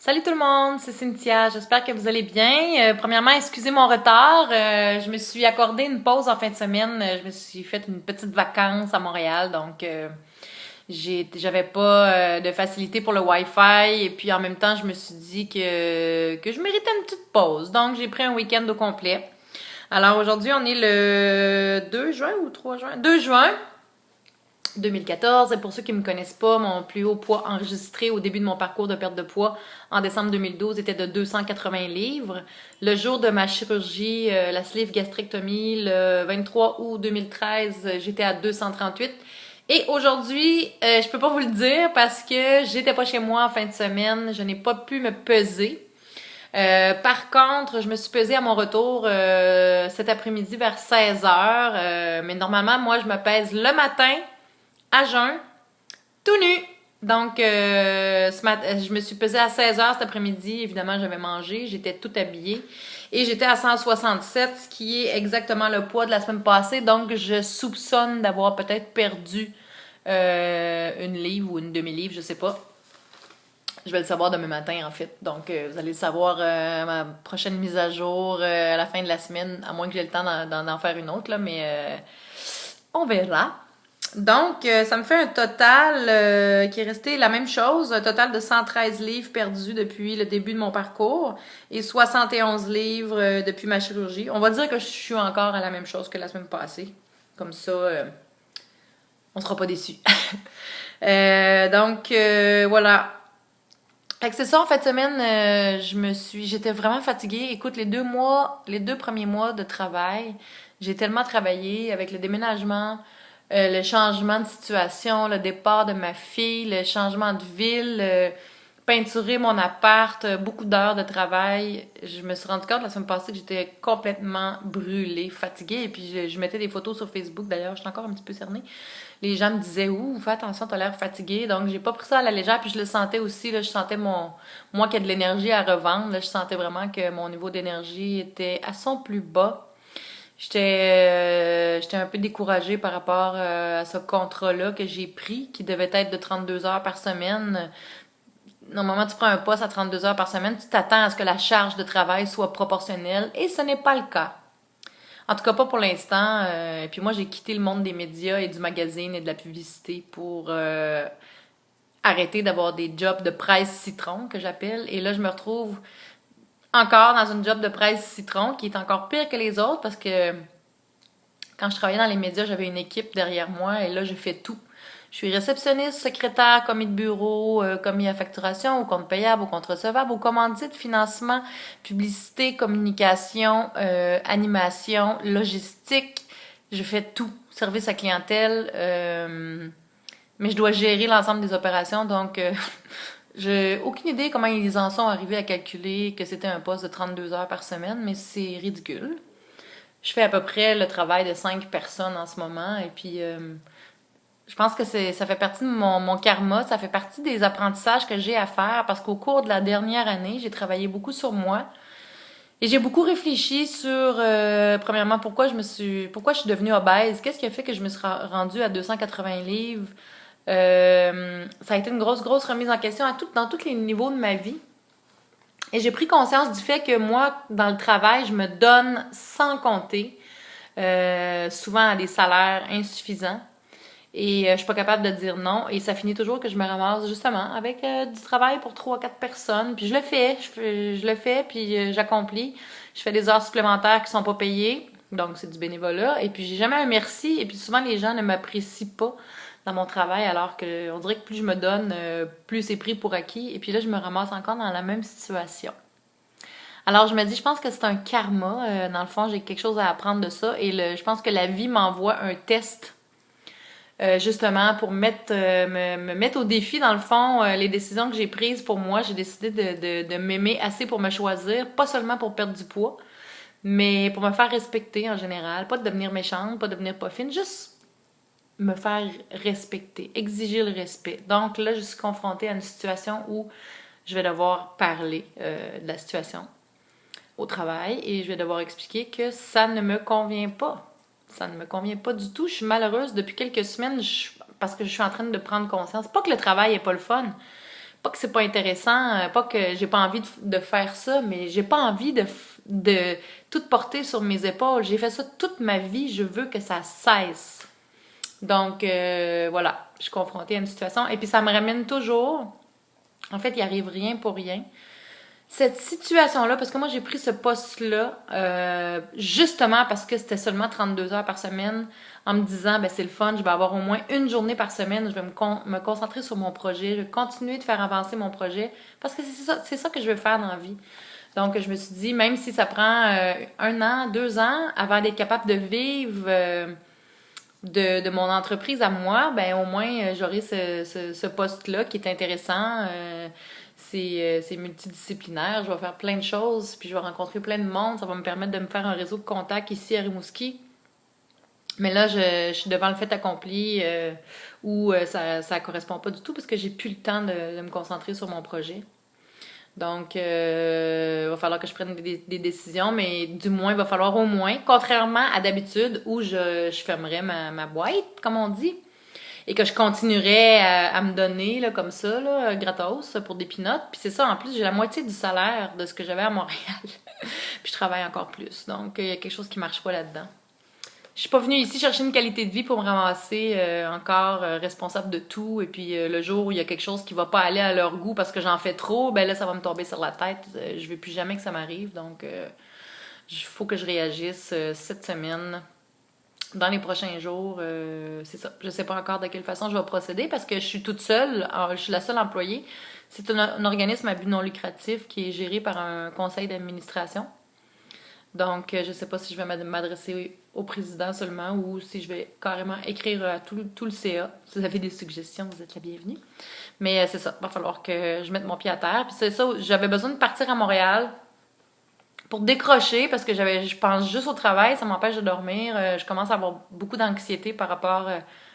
Salut tout le monde, c'est Cynthia. J'espère que vous allez bien. Premièrement, excusez mon retard. Je me suis accordé une pause en fin de semaine. Je me suis fait une petite vacance à Montréal, donc j'avais pas de facilité pour le Wi-Fi. Et puis en même temps, je me suis dit que je méritais une petite pause. Donc j'ai pris un week-end au complet. Alors aujourd'hui, on est le 2 juin ou 3 juin? 2 juin. 2014. Et pour ceux qui ne me connaissent pas, mon plus haut poids enregistré au début de mon parcours de perte de poids en décembre 2012 était de 280 livres. Le jour de ma chirurgie, la sleeve gastrectomie, le 23 août 2013, j'étais à 238. Et aujourd'hui, je peux pas vous le dire parce que j'étais pas chez moi en fin de semaine, je n'ai pas pu me peser. Par contre, je me suis pesée à mon retour cet après-midi vers 16 heures. Mais normalement, moi, je me pèse le matin à jeun, tout nu. Donc, je me suis pesée à 16 heures cet après-midi. Évidemment, j'avais mangé, j'étais tout habillée. Et j'étais à 167, ce qui est exactement le poids de la semaine passée. Donc, je soupçonne d'avoir peut-être perdu une livre ou une demi-livre, je sais pas. Je vais le savoir demain matin, en fait. Donc, vous allez le savoir à ma prochaine mise à jour à la fin de la semaine, à moins que j'ai le temps d'en faire une autre, là, mais on verra. Donc, ça me fait un total qui est resté la même chose, un total de 113 livres perdus depuis le début de mon parcours et 71 livres depuis ma chirurgie. On va dire que je suis encore à la même chose que la semaine passée. Comme ça, on sera pas déçus. Voilà. Fait que c'est ça, en fin de semaine, j'étais vraiment fatiguée. Écoute, les 2 premiers mois de travail, j'ai tellement travaillé avec le déménagement, le changement de situation, le départ de ma fille, le changement de ville, peinturer mon appart, beaucoup d'heures de travail. Je me suis rendu compte la semaine passée que j'étais complètement brûlée, fatiguée. Et puis je mettais des photos sur Facebook d'ailleurs, j'étais encore un petit peu cernée. Les gens me disaient ouh, fais attention, t'as l'air fatiguée. Donc j'ai pas pris ça à la légère. Puis je le sentais aussi, là, je sentais moi qui ai de l'énergie à revendre, là, je sentais vraiment que mon niveau d'énergie était à son plus bas. J'étais un peu découragée par rapport à ce contrat-là que j'ai pris, qui devait être de 32 heures par semaine. Normalement, tu prends un poste à 32 heures par semaine, tu t'attends à ce que la charge de travail soit proportionnelle, et ce n'est pas le cas. En tout cas, pas pour l'instant. Et puis moi, j'ai quitté le monde des médias et du magazine et de la publicité pour arrêter d'avoir des jobs de presse citron, que j'appelle. Et là, je me retrouve encore dans une job de presse citron, qui est encore pire que les autres, parce que quand je travaillais dans les médias, j'avais une équipe derrière moi, et là, je fais tout. Je suis réceptionniste, secrétaire, commis de bureau, commis à facturation, au compte payable, au compte recevable, au commandite, financement, publicité, communication, animation, logistique. Je fais tout. Service à clientèle. Mais je dois gérer l'ensemble des opérations, donc j'ai aucune idée comment ils en sont arrivés à calculer que c'était un poste de 32 heures par semaine, mais c'est ridicule. Je fais à peu près le travail de 5 personnes en ce moment, et puis je pense que ça fait partie de mon karma, ça fait partie des apprentissages que j'ai à faire parce qu'au cours de la dernière année, j'ai travaillé beaucoup sur moi et j'ai beaucoup réfléchi sur premièrement pourquoi je suis devenue obèse, qu'est-ce qui a fait que je me suis rendue à 280 livres. Ça a été une grosse remise en question dans tous les niveaux de ma vie. Et j'ai pris conscience du fait que moi, dans le travail, je me donne sans compter, souvent à des salaires insuffisants. Et je suis pas capable de dire non. Et ça finit toujours que je me ramasse justement avec du travail pour 3 4 personnes. Puis je le fais, puis j'accomplis. Je fais des heures supplémentaires qui sont pas payées. Donc c'est du bénévolat. Et puis j'ai jamais un merci. Et puis souvent les gens ne m'apprécient pas dans mon travail, alors que on dirait que plus je me donne, plus c'est pris pour acquis. Et puis là, je me ramasse encore dans la même situation. Alors je me dis, je pense que c'est un karma. Dans le fond, j'ai quelque chose à apprendre de ça. Et je pense que la vie m'envoie un test justement pour me mettre au défi, dans le fond, les décisions que j'ai prises pour moi. J'ai décidé de m'aimer assez pour me choisir, pas seulement pour perdre du poids, mais pour me faire respecter en général. Pas de devenir méchante, pas de devenir pas fine, juste me faire respecter, exiger le respect. Donc là, je suis confrontée à une situation où je vais devoir parler de la situation au travail et je vais devoir expliquer que ça ne me convient pas. Ça ne me convient pas du tout. Je suis malheureuse depuis quelques semaines parce que je suis en train de prendre conscience. Pas que le travail est pas le fun, pas que c'est pas intéressant, pas que j'ai pas envie de faire ça, mais j'ai pas envie de tout porter sur mes épaules. J'ai fait ça toute ma vie, je veux que ça cesse. Donc, voilà, je suis confrontée à une situation. Et puis, ça me ramène toujours, en fait, il arrive rien pour rien. Cette situation-là, parce que moi, j'ai pris ce poste-là, justement parce que c'était seulement 32 heures par semaine, en me disant, ben c'est le fun, je vais avoir au moins une journée par semaine, je vais me concentrer sur mon projet, je vais continuer de faire avancer mon projet, parce que c'est ça que je veux faire dans la vie. Donc, je me suis dit, même si ça prend 1 an, 2 ans, avant d'être capable de vivre de mon entreprise à moi, ben au moins, j'aurai ce poste-là qui est intéressant. C'est multidisciplinaire, je vais faire plein de choses, puis je vais rencontrer plein de monde, ça va me permettre de me faire un réseau de contacts ici à Rimouski. Mais là, je suis devant le fait accompli où ça correspond pas du tout parce que j'ai plus le temps de me concentrer sur mon projet. Donc, il va falloir que je prenne des décisions, mais du moins, il va falloir au moins, contrairement à d'habitude où je fermerais ma boîte, comme on dit, et que je continuerais à me donner là, comme ça, là, gratos, pour des peanuts. Puis c'est ça, en plus, j'ai la moitié du salaire de ce que j'avais à Montréal. Puis je travaille encore plus. Donc, il y a quelque chose qui marche pas là-dedans. Je suis pas venue ici chercher une qualité de vie pour me ramasser encore responsable de tout. Et puis le jour où il y a quelque chose qui va pas aller à leur goût parce que j'en fais trop, ben là, ça va me tomber sur la tête. Je veux plus jamais que ça m'arrive. Donc, il faut que je réagisse cette semaine. Dans les prochains jours, c'est ça. Je sais pas encore de quelle façon je vais procéder parce que je suis toute seule. Alors, je suis la seule employée. C'est un organisme à but non lucratif qui est géré par un conseil d'administration. Donc, je sais pas si je vais m'adresser au président seulement ou si je vais carrément écrire à tout le CA. Si vous avez des suggestions, vous êtes la bienvenue. Mais c'est ça, il va falloir que je mette mon pied à terre. Puis c'est ça, j'avais besoin de partir à Montréal pour décrocher parce que je pense juste au travail, ça m'empêche de dormir. Je commence à avoir beaucoup d'anxiété par rapport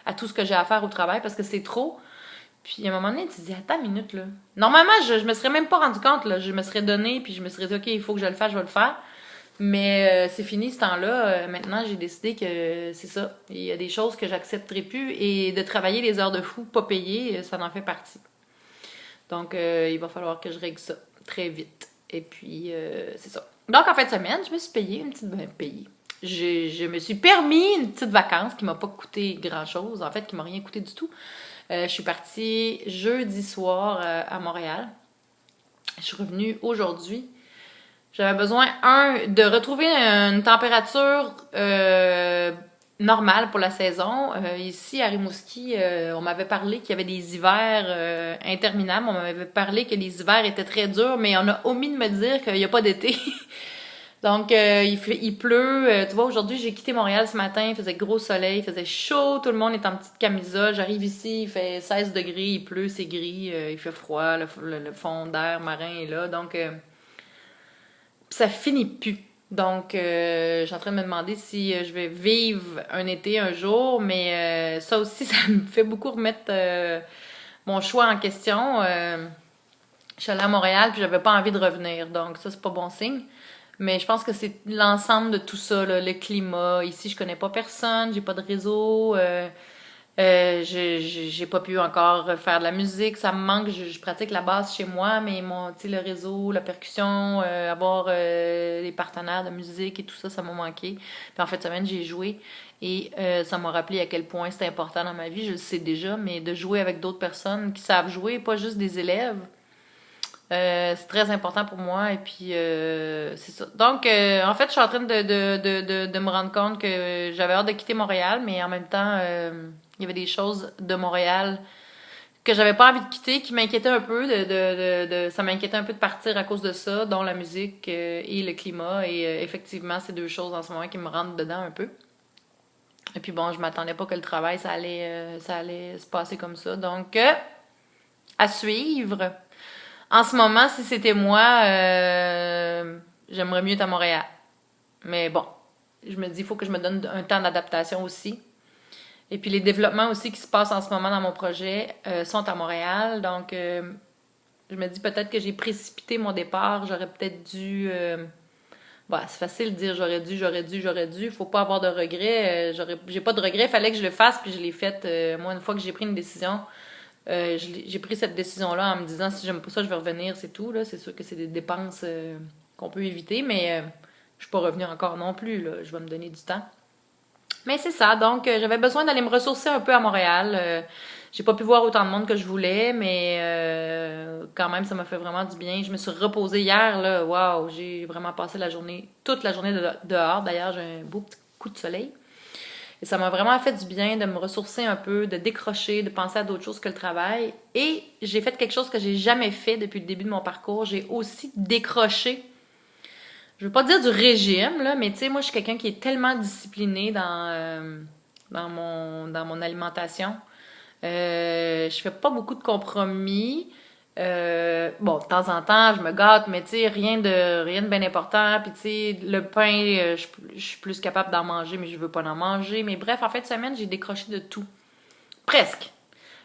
à tout ce que j'ai à faire au travail parce que c'est trop. Puis à un moment donné, tu te dis, attends une minute, là. Normalement, je me serais même pas rendu compte, là. Je me serais donné, puis je me serais dit, OK, il faut que je le fasse, je vais le faire. Mais c'est fini ce temps-là. Maintenant, j'ai décidé que c'est ça. Il y a des choses que j'accepterai plus et de travailler les heures de fou pas payées, ça en fait partie. Donc, il va falloir que je règle ça très vite. Et puis, c'est ça. Donc, en fin de semaine, je me suis payée une petite... Ben, payée. Je me suis permis une petite vacance qui m'a pas coûté grand-chose. En fait, qui m'a rien coûté du tout. Je suis partie jeudi soir à Montréal. Je suis revenue aujourd'hui. J'avais besoin, de retrouver une température normale pour la saison. Ici, à Rimouski, on m'avait parlé qu'il y avait des hivers interminables. On m'avait parlé que les hivers étaient très durs, mais on a omis de me dire qu'il n'y a pas d'été. Donc, il pleut. Tu vois, aujourd'hui, j'ai quitté Montréal ce matin. Il faisait gros soleil, il faisait chaud. Tout le monde est en petite camisole. J'arrive ici, il fait 16 degrés, il pleut, c'est gris, il fait froid. Le fond d'air marin est là. Donc... ça finit plus. Donc, je suis en train de me demander si je vais vivre un été un jour, mais ça aussi, ça me fait beaucoup remettre mon choix en question. Je suis allée à Montréal, puis j'avais pas envie de revenir, donc ça, c'est pas bon signe. Mais je pense que c'est l'ensemble de tout ça, là, le climat. Ici, je connais pas personne, j'ai pas de réseau. J'ai pas pu encore faire de la musique, ça me manque, je pratique la basse chez moi, mais le réseau, la percussion, avoir des partenaires de musique et tout ça, ça m'a manqué. Puis en fait, cette semaine, j'ai joué et ça m'a rappelé à quel point c'était important dans ma vie, je le sais déjà, mais de jouer avec d'autres personnes qui savent jouer, pas juste des élèves. C'est très important pour moi et puis c'est ça. Donc, en fait, je suis en train de me rendre compte que j'avais hâte de quitter Montréal, mais en même temps, il y avait des choses de Montréal que j'avais pas envie de quitter, qui m'inquiétaient un peu. Ça m'inquiétait un peu de partir à cause de ça, dont la musique et le climat. Et effectivement, c'est deux choses en ce moment qui me rentrent dedans un peu. Et puis bon, je m'attendais pas que le travail, ça allait se passer comme ça. Donc, à suivre. En ce moment, si c'était moi, j'aimerais mieux être à Montréal. Mais bon, je me dis, il faut que je me donne un temps d'adaptation aussi. Et puis les développements aussi qui se passent en ce moment dans mon projet sont à Montréal. Donc, je me dis peut-être que j'ai précipité mon départ. J'aurais peut-être dû... c'est facile de dire j'aurais dû. Faut pas avoir de regrets. J'ai pas de regrets. Il fallait que je le fasse, puis je l'ai fait. Moi, une fois que j'ai pris une décision J'ai pris cette décision-là en me disant si j'aime pas ça, je vais revenir, c'est tout. Là. C'est sûr que c'est des dépenses qu'on peut éviter, mais je suis pas revenue encore non plus. Là. Je vais me donner du temps. Mais c'est ça, donc j'avais besoin d'aller me ressourcer un peu à Montréal. J'ai pas pu voir autant de monde que je voulais, mais quand même, ça m'a fait vraiment du bien. Je me suis reposée hier, là. Waouh, j'ai vraiment passé la journée, toute la journée dehors. D'ailleurs, j'ai un beau petit coup de soleil. Et ça m'a vraiment fait du bien de me ressourcer un peu, de décrocher, de penser à d'autres choses que le travail. Et j'ai fait quelque chose que j'ai jamais fait depuis le début de mon parcours. J'ai aussi décroché. Je veux pas dire du régime, là, mais tu sais, moi, je suis quelqu'un qui est tellement discipliné dans mon alimentation. Je fais pas beaucoup de compromis. Bon, de temps en temps, je me gâte, mais tu sais, rien de bien important. Puis tu sais, le pain, je suis plus capable d'en manger, mais je veux pas en manger. Mais bref, en fin de semaine, j'ai décroché de tout. Presque.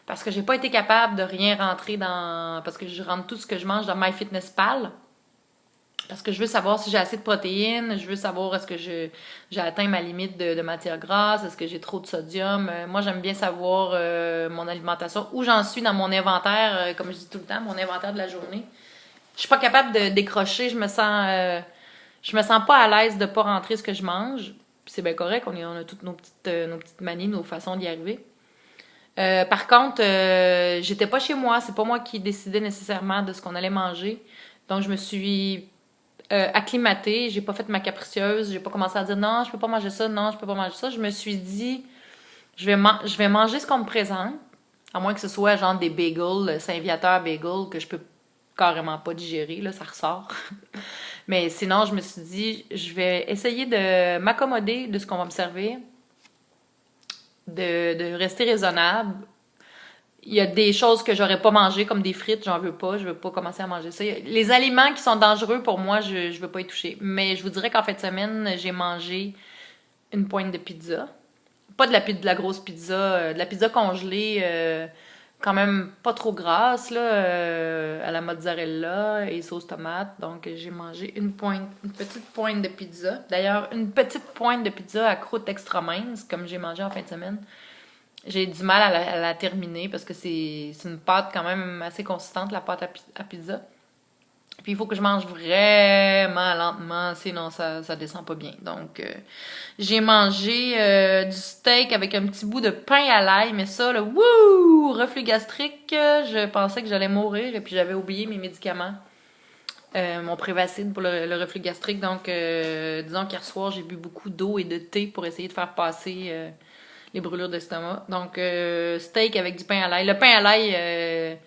Parce que j'ai pas été capable de rien rentrer dans... Parce que je rentre tout ce que je mange dans MyFitnessPal. Parce que je veux savoir si j'ai assez de protéines, je veux savoir est-ce que j'ai atteint ma limite de matière grasse, est-ce que j'ai trop de sodium. Moi, j'aime bien savoir mon alimentation, où j'en suis dans mon inventaire, comme je dis tout le temps, mon inventaire de la journée. Je suis pas capable de décrocher, je me sens pas à l'aise de pas rentrer ce que je mange. Puis c'est bien correct, on a toutes nos petites manies, nos façons d'y arriver. Par contre, j'étais pas chez moi, c'est pas moi qui décidais nécessairement de ce qu'on allait manger. Donc, je me suis acclimatée, j'ai pas fait ma capricieuse, j'ai pas commencé à dire non, je peux pas manger ça, non, je peux pas manger ça. Je me suis dit, je vais manger ce qu'on me présente, à moins que ce soit genre des bagels, Saint-Viateur bagels, que je peux carrément pas digérer, là, ça ressort. Mais sinon, je me suis dit, je vais essayer de m'accommoder de ce qu'on va me servir, de rester raisonnable. Il y a des choses que j'aurais pas mangées, comme des frites, j'en veux pas, je veux pas commencer à manger ça. Les aliments qui sont dangereux pour moi, je veux pas y toucher. Mais je vous dirais qu'en fin de semaine, j'ai mangé une pointe de pizza. Pas de la grosse pizza, de la pizza congelée, quand même pas trop grasse, là, à la mozzarella et sauce tomate. Donc j'ai mangé une petite pointe de pizza. D'ailleurs, une petite pointe de pizza à croûte extra mince, comme j'ai mangé en fin de semaine. J'ai du mal à la terminer parce que c'est une pâte quand même assez consistante, la pâte à pizza. Puis il faut que je mange vraiment lentement, sinon ça descend pas bien. Donc j'ai mangé du steak avec un petit bout de pain à l'ail, mais ça, là, wouh! Reflux gastrique, je pensais que j'allais mourir et puis j'avais oublié mes médicaments. Mon Prévacid pour le reflux gastrique. Donc disons qu'hier soir, j'ai bu beaucoup d'eau et de thé pour essayer de faire passer les brûlures d'estomac. Donc, steak avec du pain à l'ail. Le pain à l'ail,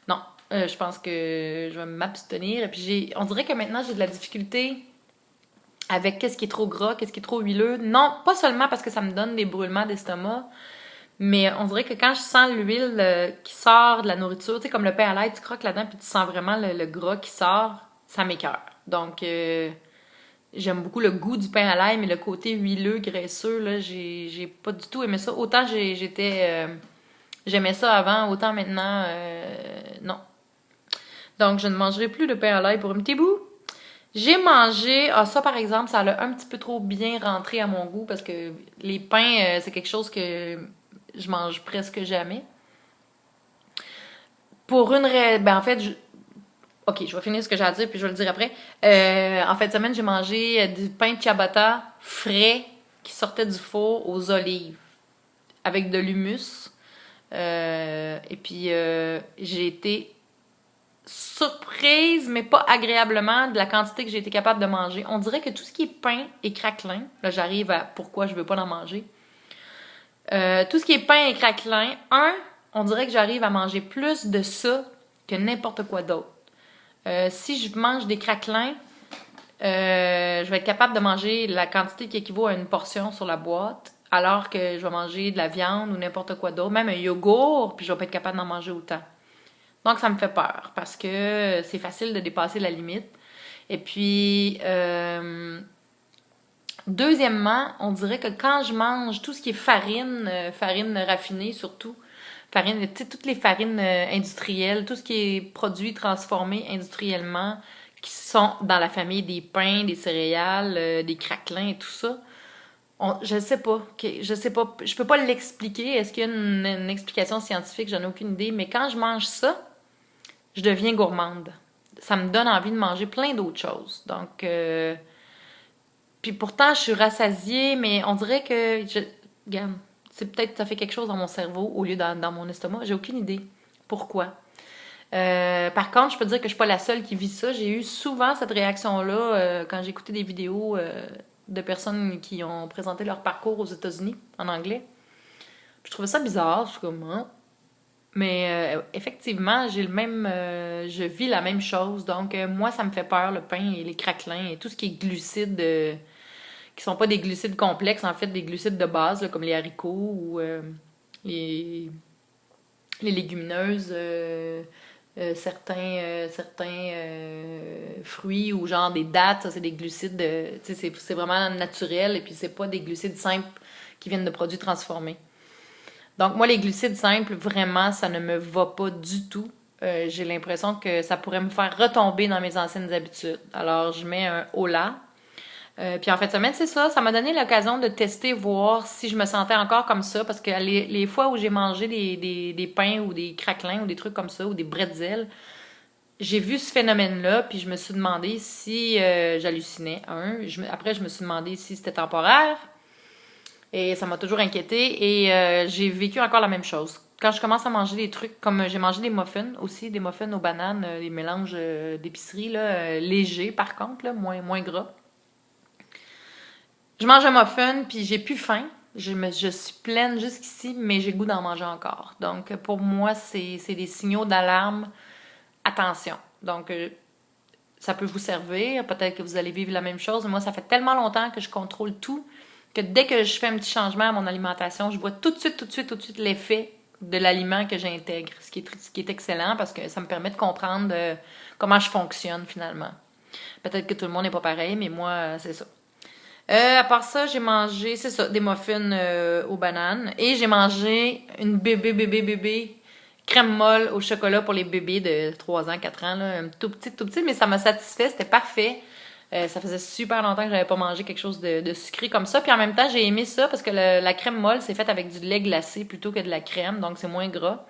non. Je pense que je vais m'abstenir. Et puis, on dirait que maintenant, j'ai de la difficulté avec qu'est-ce qui est trop gras, qu'est-ce qui est trop huileux. Non, pas seulement parce que ça me donne des brûlements d'estomac, mais on dirait que quand je sens l'huile qui sort de la nourriture, tu sais, comme le pain à l'ail, tu croques là-dedans, puis tu sens vraiment le gras qui sort, ça m'écoeure. Donc, j'aime beaucoup le goût du pain à l'ail, mais le côté huileux, graisseux, là, j'ai pas du tout aimé ça. Autant j'aimais ça avant, autant maintenant, non. Donc, je ne mangerai plus de pain à l'ail pour un petit bout. J'ai mangé, ça par exemple, ça a un petit peu trop bien rentré à mon goût parce que les pains, c'est quelque chose que je mange presque jamais. Pour une raison, ben en fait, ok, je vais finir ce que j'ai à dire puis je vais le dire après. En fin de semaine, j'ai mangé du pain de ciabatta frais qui sortait du four aux olives avec de l'humus. Et puis, j'ai été surprise, mais pas agréablement, de la quantité que j'ai été capable de manger. On dirait que tout ce qui est pain et craquelin, là j'arrive à pourquoi je veux pas en manger. Tout ce qui est pain et craquelin, on dirait que j'arrive à manger plus de ça que n'importe quoi d'autre. Si je mange des craquelins, je vais être capable de manger la quantité qui équivaut à une portion sur la boîte, alors que je vais manger de la viande ou n'importe quoi d'autre, même un yogourt, puis je vais pas être capable d'en manger autant. Donc, ça me fait peur parce que c'est facile de dépasser la limite. Et puis, deuxièmement, on dirait que quand je mange tout ce qui est farine raffinée surtout, farine, tu sais, toutes les farines industrielles, tout ce qui est produit transformé industriellement, qui sont dans la famille des pains, des céréales, des craquelins et tout ça, Je sais pas. Je sais pas. Je peux pas l'expliquer. Est-ce qu'il y a une explication scientifique? J'en ai aucune idée. Mais quand je mange ça, je deviens gourmande. Ça me donne envie de manger plein d'autres choses. Donc, puis pourtant, je suis rassasiée, mais on dirait que, regarde, c'est peut-être ça fait quelque chose dans mon cerveau au lieu dans mon estomac. J'ai aucune idée. Pourquoi? Par contre, je peux dire que je suis pas la seule qui vit ça. J'ai eu souvent cette réaction-là quand j'ai écouté des vidéos de personnes qui ont présenté leur parcours aux États-Unis en anglais. Je trouvais ça bizarre. Je suis comme, hein? Mais effectivement, j'ai le même, je vis la même chose. Donc, moi, ça me fait peur, le pain et les craquelins et tout ce qui est glucides, qui sont pas des glucides complexes, en fait, des glucides de base, là, comme les haricots ou les, les légumineuses, certains fruits ou genre des dattes, ça, c'est des glucides, tu sais, c'est vraiment naturel et puis c'est pas des glucides simples qui viennent de produits transformés. Donc, moi, les glucides simples, vraiment, ça ne me va pas du tout. J'ai l'impression que ça pourrait me faire retomber dans mes anciennes habitudes. Alors, je mets un Ola. Puis en fait, semaine, c'est ça. Ça m'a donné l'occasion de tester, voir si je me sentais encore comme ça. Parce que les fois où j'ai mangé des pains ou des craquelins ou des trucs comme ça, ou des bretzels, j'ai vu ce phénomène-là, puis je me suis demandé si j'hallucinais. Après, je me suis demandé si c'était temporaire. Et ça m'a toujours inquiétée. Et j'ai vécu encore la même chose. Quand je commence à manger des trucs, comme j'ai mangé des muffins aussi, des muffins aux bananes, des mélanges d'épicerie, là, légers par contre, là, moins gras. Je mange un muffin, puis j'ai plus faim. Je suis pleine jusqu'ici, mais j'ai le goût d'en manger encore. Donc, pour moi, c'est des signaux d'alarme. Attention. Donc, ça peut vous servir. Peut-être que vous allez vivre la même chose. Moi, ça fait tellement longtemps que je contrôle tout que dès que je fais un petit changement à mon alimentation, je vois tout de suite l'effet de l'aliment que j'intègre. Ce qui est excellent parce que ça me permet de comprendre comment je fonctionne finalement. Peut-être que tout le monde n'est pas pareil, mais moi, c'est ça. À part ça, j'ai mangé, c'est ça, des muffins aux bananes. Et j'ai mangé une bébé crème molle au chocolat pour les bébés de 3 ans, 4 ans. Là, tout petit, mais ça m'a satisfait, c'était parfait. Ça faisait super longtemps que j'avais pas mangé quelque chose de sucré comme ça. Puis en même temps, j'ai aimé ça parce que la crème molle, c'est faite avec du lait glacé plutôt que de la crème, donc c'est moins gras.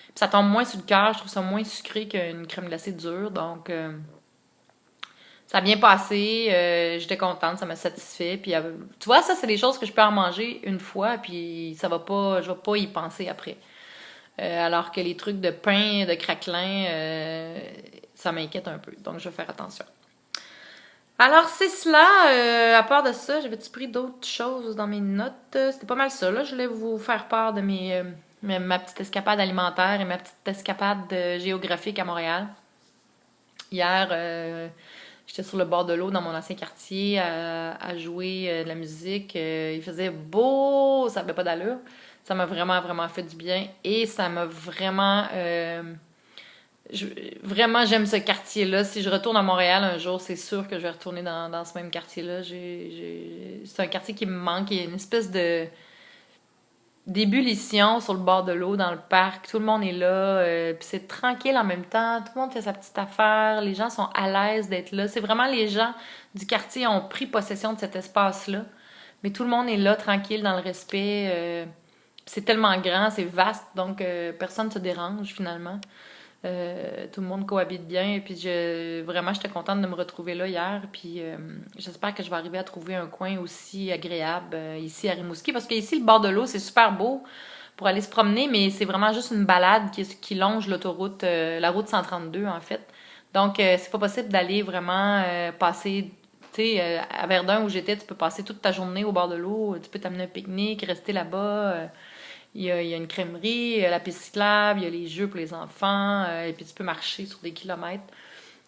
Puis ça tombe moins sur le cœur, je trouve ça moins sucré qu'une crème glacée dure, donc... ça a bien passé, j'étais contente, ça m'a satisfait. Puis tu vois, ça c'est des choses que je peux en manger une fois, puis ça va pas, je vais pas y penser après. Alors que les trucs de pain, de craquelin, ça m'inquiète un peu, donc je vais faire attention. Alors c'est cela. À part de ça, j'avais-tu pris d'autres choses dans mes notes? C'était pas mal ça. Là, je voulais vous faire part de ma petite escapade alimentaire et ma petite escapade géographique à Montréal. Hier, j'étais sur le bord de l'eau dans mon ancien quartier à jouer de la musique. Il faisait beau, ça n'avait pas d'allure. Ça m'a vraiment, vraiment fait du bien et ça m'a vraiment... vraiment, j'aime ce quartier-là. Si je retourne à Montréal un jour, c'est sûr que je vais retourner dans ce même quartier-là. C'est un quartier qui me manque. Il y a une espèce de d'ébullition sur le bord de l'eau, dans le parc. Tout le monde est là. Puis c'est tranquille en même temps. Tout le monde fait sa petite affaire. Les gens sont à l'aise d'être là. C'est vraiment les gens du quartier ont pris possession de cet espace-là. Mais tout le monde est là, tranquille, dans le respect. C'est tellement grand, c'est vaste, donc personne ne se dérange finalement. Tout le monde cohabite bien. Et puis vraiment, j'étais contente de me retrouver là hier. Puis j'espère que je vais arriver à trouver un coin aussi agréable ici à Rimouski. Parce qu'ici, le bord de l'eau, c'est super beau pour aller se promener, mais c'est vraiment juste une balade qui longe l'autoroute, la route 132 en fait. Donc, c'est pas possible d'aller vraiment passer. Tu sais, à Verdun où j'étais, tu peux passer toute ta journée au bord de l'eau. Tu peux t'amener un pique-nique, rester là-bas. Il y a une crèmerie, la piste cyclable, il y a les jeux pour les enfants, et puis tu peux marcher sur des kilomètres.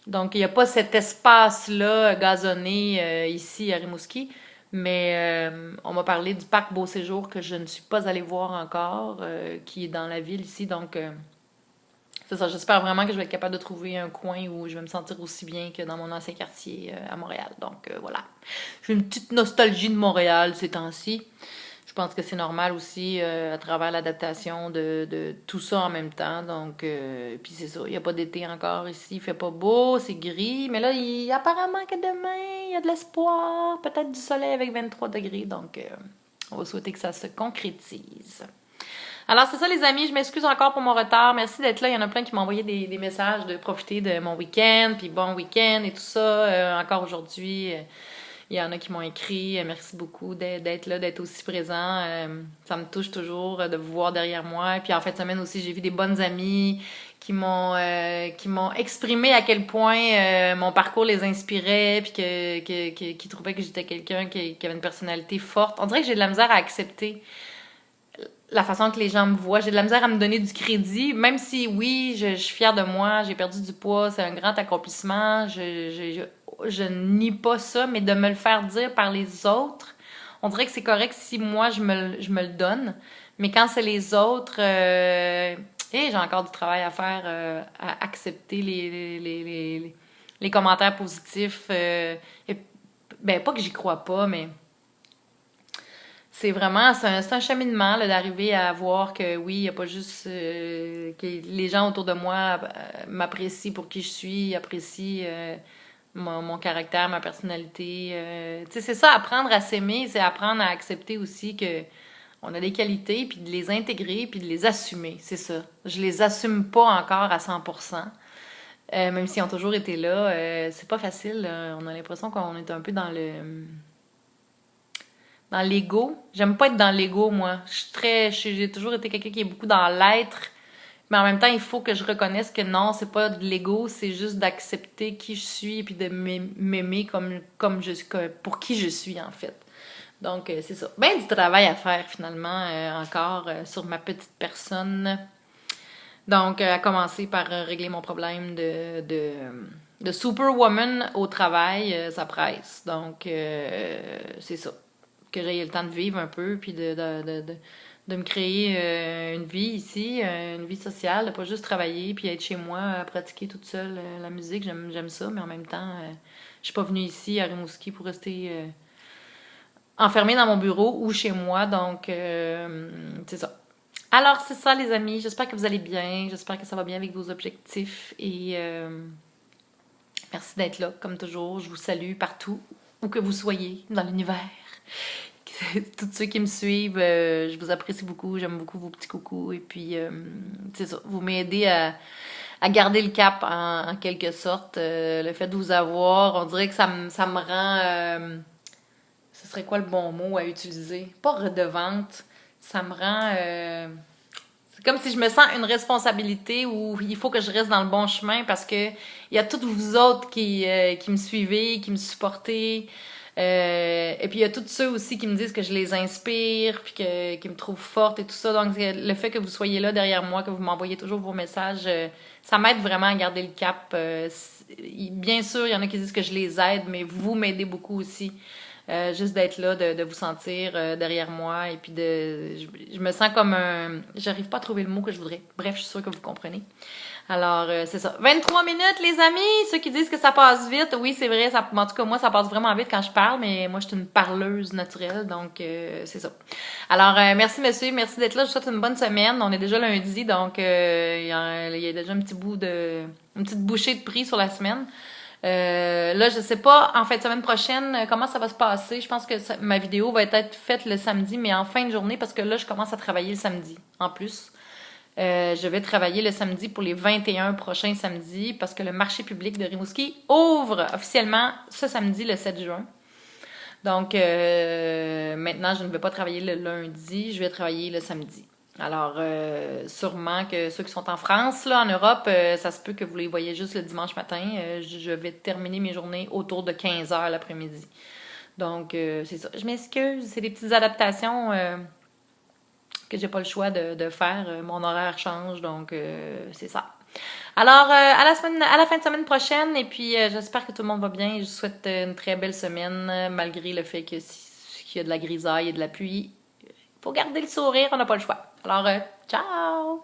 Donc, il n'y a pas cet espace-là gazonné ici à Rimouski, mais on m'a parlé du parc Beau Séjour que je ne suis pas allée voir encore, qui est dans la ville ici. Donc, c'est ça, j'espère vraiment que je vais être capable de trouver un coin où je vais me sentir aussi bien que dans mon ancien quartier à Montréal. Donc, voilà. J'ai une petite nostalgie de Montréal ces temps-ci. Je pense que c'est normal aussi à travers l'adaptation de tout ça en même temps. Donc, puis c'est ça, il n'y a pas d'été encore ici, il fait pas beau, c'est gris. Mais là, apparemment que demain, il y a de l'espoir, peut-être du soleil avec 23 degrés. Donc, on va souhaiter que ça se concrétise. Alors, c'est ça, les amis. Je m'excuse encore pour mon retard. Merci d'être là. Il y en a plein qui m'ont envoyé des messages de profiter de mon week-end, puis bon week-end et tout ça. Encore aujourd'hui, il y en a qui m'ont écrit. Merci beaucoup d'être là, d'être aussi présent. Ça me touche toujours de vous voir derrière moi. Puis en fin de semaine aussi, j'ai vu des bonnes amies qui m'ont exprimé à quel point mon parcours les inspirait, puis qui trouvaient que j'étais quelqu'un qui avait une personnalité forte. On dirait que j'ai de la misère à accepter la façon que les gens me voient. J'ai de la misère à me donner du crédit, même si, oui, je suis fière de moi, j'ai perdu du poids, c'est un grand accomplissement, je nie pas ça, mais de me le faire dire par les autres, on dirait que c'est correct si moi, je me le donne, mais quand c'est les autres, j'ai encore du travail à faire, à accepter les commentaires positifs. Ben, pas que j'y crois pas, mais c'est un cheminement là, d'arriver à voir que oui, il n'y a pas juste que les gens autour de moi m'apprécient pour qui je suis, apprécient mon caractère, ma personnalité. Tu sais, c'est ça, apprendre à s'aimer, c'est apprendre à accepter aussi que on a des qualités, puis de les intégrer, puis de les assumer, c'est ça. Je les assume pas encore à 100%, même s'ils ont toujours été là. C'est pas facile, on a l'impression qu'on est un peu dans l'ego. J'aime pas être dans l'ego, moi. J'ai toujours été quelqu'un qui est beaucoup dans l'être. Mais en même temps, il faut que je reconnaisse que non, c'est pas de l'ego, c'est juste d'accepter qui je suis et puis de m'aimer pour qui je suis, en fait. Donc, c'est ça. Ben du travail à faire, finalement, encore sur ma petite personne. Donc, à commencer par régler mon problème de superwoman au travail, ça presse. Donc, c'est ça. Que j'ai eu le temps de vivre un peu, puis de me créer une vie ici, une vie sociale, de pas juste travailler, puis être chez moi, à pratiquer toute seule la musique. J'aime ça, mais en même temps, je suis pas venue ici à Rimouski pour rester enfermée dans mon bureau ou chez moi, donc c'est ça. Alors, c'est ça, les amis. J'espère que vous allez bien. J'espère que ça va bien avec vos objectifs. Et merci d'être là, comme toujours. Je vous salue partout, où que vous soyez, dans l'univers. Tous ceux qui me suivent, je vous apprécie beaucoup. J'aime beaucoup vos petits coucous. Et puis, c'est ça. Vous m'aidez à garder le cap, en quelque sorte. Le fait de vous avoir, on dirait que ça me rend... ce serait quoi le bon mot à utiliser? Pas redevante. Ça me rend... c'est comme si je me sens une responsabilité où il faut que je reste dans le bon chemin parce que il y a toutes vous autres qui me suivez, qui me supportez. Et puis il y a tous ceux aussi qui me disent que je les inspire, puis qui me trouvent forte et tout ça. Donc le fait que vous soyez là derrière moi, que vous m'envoyez toujours vos messages, ça m'aide vraiment à garder le cap. Bien sûr, il y en a qui disent que je les aide, mais vous m'aidez beaucoup aussi. Juste d'être là, de vous sentir derrière moi et puis je me sens comme j'arrive pas à trouver le mot que je voudrais. Bref, je suis sûre que vous comprenez. Alors, c'est ça. 23 minutes, les amis! Ceux qui disent que ça passe vite, oui, c'est vrai. En tout cas, moi, ça passe vraiment vite quand je parle, mais moi, je suis une parleuse naturelle, donc c'est ça. Alors, merci, monsieur. Merci d'être là. Je vous souhaite une bonne semaine. On est déjà lundi, donc il y a déjà une petite bouchée de prix sur la semaine. Là, je sais pas, en fin de semaine prochaine, comment ça va se passer. Je pense que ma vidéo va être faite le samedi, mais en fin de journée, parce que là, je commence à travailler le samedi, en plus. Je vais travailler le samedi pour les 21 prochains samedis, parce que le marché public de Rimouski ouvre officiellement ce samedi, le 7 juin. Donc, maintenant, je ne vais pas travailler le lundi, je vais travailler le samedi. Alors, sûrement que ceux qui sont en France, là, en Europe, ça se peut que vous les voyez juste le dimanche matin. Je vais terminer mes journées autour de 15 heures l'après-midi. Donc, c'est ça. Je m'excuse, c'est des petites adaptations que j'ai pas le choix de faire. Mon horaire change, donc c'est ça. Alors, à la fin de semaine prochaine, et puis j'espère que tout le monde va bien. Je vous souhaite une très belle semaine, malgré le fait qu'il y a de la grisaille et de la pluie. Faut garder le sourire, on n'a pas le choix. Alors, ciao!